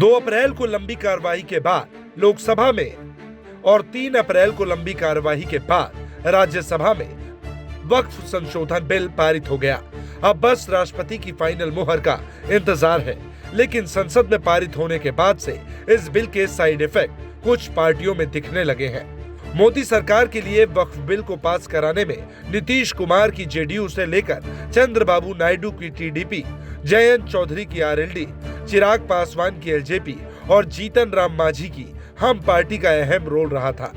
2 अप्रैल को लंबी कार्रवाई के बाद लोकसभा में और 3 अप्रैल को लंबी कार्रवाई के बाद राज्यसभा में वक्फ संशोधन बिल पारित हो गया। अब बस राष्ट्रपति की फाइनल मुहर का इंतजार है। लेकिन संसद में पारित होने के बाद से इस बिल के साइड इफेक्ट कुछ पार्टियों में दिखने लगे हैं। मोदी सरकार के लिए वक्फ बिल को पास कराने में नीतीश कुमार की जेडीयू से लेकर चंद्रबाबू नायडू की टीडीपी, जयंत चौधरी की आरएलडी, चिराग पासवान की एलजेपी और जीतन राम मांझी की हम पार्टी का अहम रोल रहा था।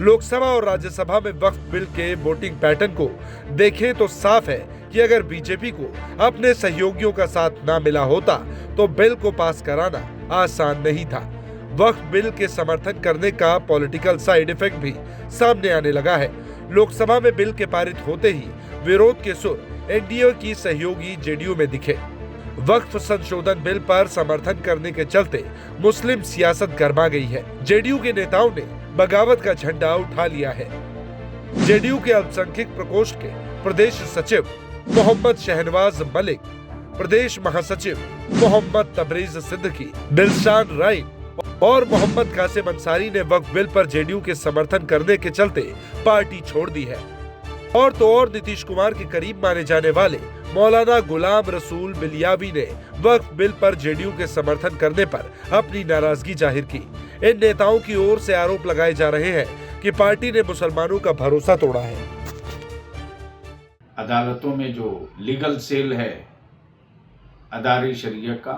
लोकसभा और राज्यसभा में वक्फ बिल के वोटिंग पैटर्न को देखें तो साफ है कि अगर बीजेपी को अपने सहयोगियों का साथ ना मिला होता तो बिल को पास कराना आसान नहीं था। वक्फ बिल के समर्थन करने का पॉलिटिकल साइड इफेक्ट भी सामने आने लगा है। लोकसभा में बिल के पारित होते ही विरोध के सुर एनडीए की सहयोगी जेडीयू में दिखे। वक्फ संशोधन बिल पर समर्थन करने के चलते मुस्लिम सियासत गरमा गई है। जेडीयू के नेताओं ने बगावत का झंडा उठा लिया है। जेडीयू के अल्पसंख्यक प्रकोष्ठ के प्रदेश सचिव मोहम्मद शहनवाज मलिक, प्रदेश महासचिव मोहम्मद तबरेज सिद्दीकी, दिलशान राइन और मोहम्मद कासिम अंसारी ने वक्फ बिल पर जेडीयू के समर्थन करने के चलते पार्टी छोड़ दी है। और तो और नीतीश कुमार के करीब माने जाने वाले मौलाना गुलाम रसूल बिलियावी ने वक्फ बिल पर जेडीयू के समर्थन करने पर अपनी नाराजगी जाहिर की। इन नेताओं की ओर से आरोप लगाए जा रहे हैं कि पार्टी ने मुसलमानों का भरोसा तोड़ा है। अदालतों में जो लीगल सेल है अदारे शरिया का,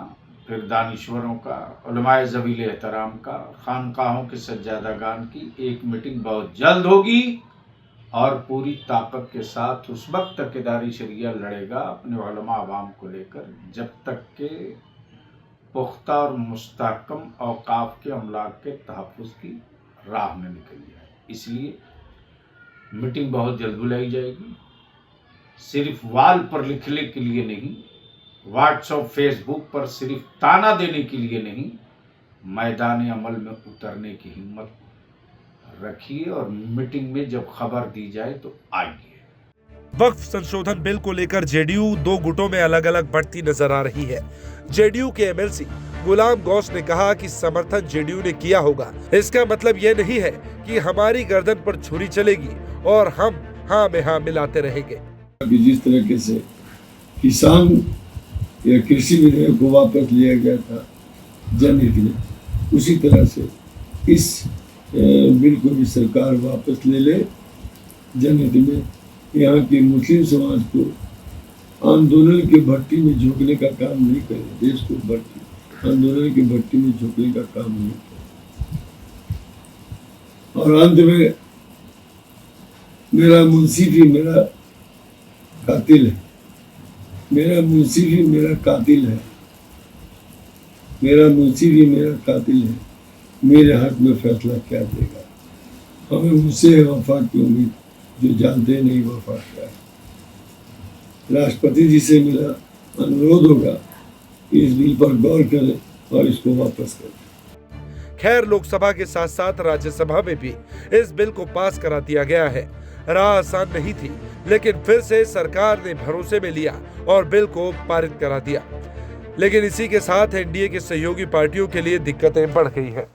फिर दानिश्वरों का, उलमाए ज़वील एहतराम का, खानकाहों के सज्जादागान की एक मीटिंग बहुत जल्द होगी और पूरी ताकत के साथ उस वक्त तक इदारी शरिया लड़ेगा अपने उलमा अवाम को लेकर जब तक के पुख्ता और मुस्तहकम औकाफ के अमलाक के तहफ़्फ़ुज़ की राह में निकल जाए। इसलिए मीटिंग बहुत जल्द बुलाई जाएगी। सिर्फ वाल पर लिखने के लिए नहीं, व्हाट्सएप फेसबुक पर सिर्फ ताना देने के लिए नहीं, मैदान अमल में उतरने की हिम्मत रखिए और मीटिंग में जब खबर दी जाए तो आइए। वक्फ संशोधन बिल को लेकर जेडीयू 2 गुटों में अलग अलग बढ़ती नजर आ रही है। जेडीयू के एमएलसी गुलाम गौस ने कहा कि समर्थन जेडीयू ने किया होगा, इसका मतलब यह नहीं है कि हमारी गर्दन पर छुरी चलेगी और हम हाँ में हाँ मिलाते रहेंगे। जिस तरीके से किसान या कृषि विधेयक को वापस लिया गया था जनहित में, उसी तरह से इस बिल को भी सरकार वापस ले ले जनहित में। यहाँ के मुस्लिम समाज को आंदोलन की भट्टी में झोंकने का काम नहीं करे, देश को भट्टी आंदोलन की भट्टी में झोंकने का काम नहीं करे। और अंत में मेरा मुंशी भी मेरा कातिल है, मेरा मुंशी भी मेरा कातिल है, मेरा मुंशी भी मेरा कातिल है, मेरे हक में फैसला क्या देगा। हमें उनसे वफा की उम्मीद जो जानते नहीं वफा क्या है। राष्ट्रपति जी से मेरा अनुरोध होगा कि इस बिल पर गौर करें और इसको वापस करें। खैर, लोकसभा के साथ साथ राज्यसभा में भी इस बिल को पास करा दिया गया है। राह आसान नहीं थी, लेकिन फिर से सरकार ने भरोसे में लिया और बिल को पारित करा दिया। लेकिन इसी के साथ एनडीए के सहयोगी पार्टियों के लिए दिक्कतें बढ़ गई हैं।